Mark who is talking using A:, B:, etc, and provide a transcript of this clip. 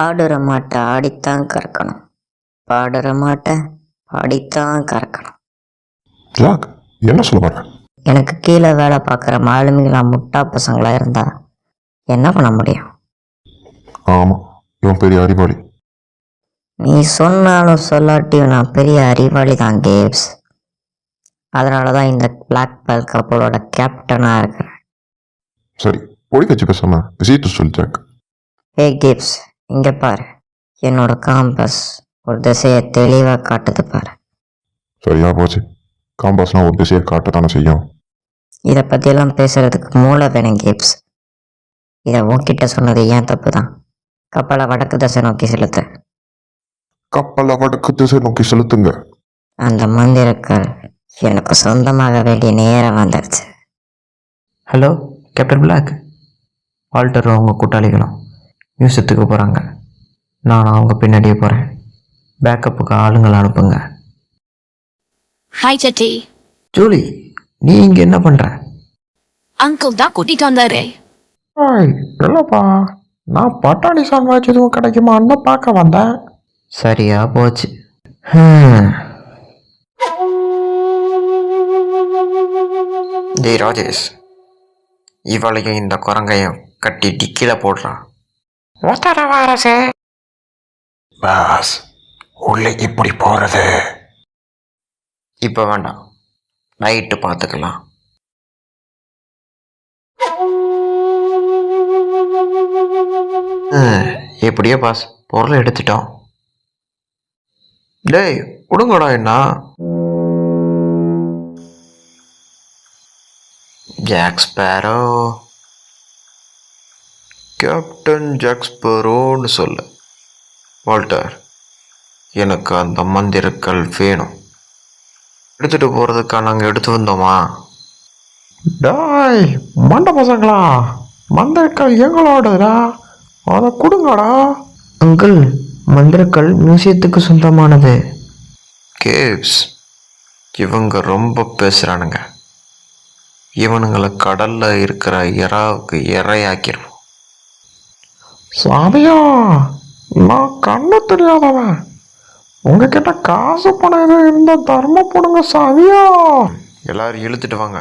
A: ஆடுற மாட்டை ஆடித்தான் கறக்கணும், பாடுற மாட்டை பாடித்தான் கறக்கணும்.
B: ஜாக், என்ன சொல்ல வர?
A: எனக்கு கீழே வேலை பார்க்குற மாலுமிகளா முட்டா பசங்களாக இருந்தா என்ன பண்ண முடியும்?
B: ஆமாம், இவன் பெரிய அறிவாளி.
A: நீ சொன்னாலும் சொல்லாட்டியும் நான் பெரிய அறிவாளி தான் கேப்ஸ். அதனால தான் இந்த பிளாக் பெல் கப்பலோட கேப்டனாக இருக்கிறேன்.
B: சரி, பொடி கட்சி பேசாம விஷயத்தை சொல் ஜாக்.
A: ஏ கேப்ஸ், இங்கே பாரு. என்னோட காம்பஸ் ஒரு திசையை தெளிவாக காட்டுது பாரு.
B: சரியா போச்சு. காம்பாஸ்னால் ஒரு திசையை காட்டத்தானே செய்யும்.
A: இதை பற்றியெல்லாம் பேசுறதுக்கு மூளை வேணும் கேப்ஸ். இதை உன்கிட்ட சொன்னது ஏன் தப்பு தான். கப்பலை வடக்கு திசை நோக்கி செலுத்து.
B: கப்பலை வடக்கு திசை நோக்கி செலுத்துங்க.
A: அந்த மந்திரக்கல் எனக்கு சொந்தமாக வேண்டிய நேரம் வந்துடுச்சு.
C: ஹலோ கேப்டன் பிளாக், வால்டரும் அவங்க கூட்டாளிகளும் மியூசியத்துக்கு போகிறாங்க. நான் அவங்க பின்னாடியே போகிறேன். பேக்கப்புக்கு ஆளுங்களை அனுப்புங்க.
D: ஹாய் சட்டி.
C: ஜூலி, நீ இங்கே என்ன பண்ணுற?
D: அங்கிள் தான் கூட்டிட்டு வந்தாரு.
C: இல்லைப்பா, நான் பட்டாணி சாண்ட்விச் எதுவும் கிடைக்குமான்னு பார்க்க வந்தேன். சரியா போச்சு. டேய் ராஜேஷ், இவளையும் இந்த குரங்கையும் கட்டி டிக்கில போடுறான்.
B: பாஸ், உள்ளே இப்படி போறது?
C: இப்போ வேண்டாம், நைட்டு பார்த்துக்கலாம். எப்படியோ பாஸ், பொருளை எடுத்துட்டோம். டேய் விடுங்கடா. என்ன ஜாக் ஸ்பேரோ, கேப்டன் ஜாக் ஸ்பேரோன்னு சொல்லு. வால்டர், எனக்கு அந்த மந்திரக்கல் வேணும். எடுத்துகிட்டு போகிறதுக்கா நாங்கள் எடுத்து வந்தோமா? டாய் மண்ட பசங்களா, மந்திரக்கல் எங்களோடதா, அதை கொடுங்கடா. அங்கிள், மந்திரக்கல் மியூசியத்துக்கு சொந்தமானது. கேவ்ஸ், இவங்க ரொம்ப பேசுகிறானுங்க. இவனுங்களை கடலில் இருக்கிற இறாவுக்கு இறையாக்கிடுவோம். சாமியா, நான் கண்ணு தெரியாதவன். உங்ககிட்ட காசு பணம் எதுவும் இருந்தால் தர்மம் போடுங்க சாமியா. எல்லாரும் இழுத்துட்டு வாங்க.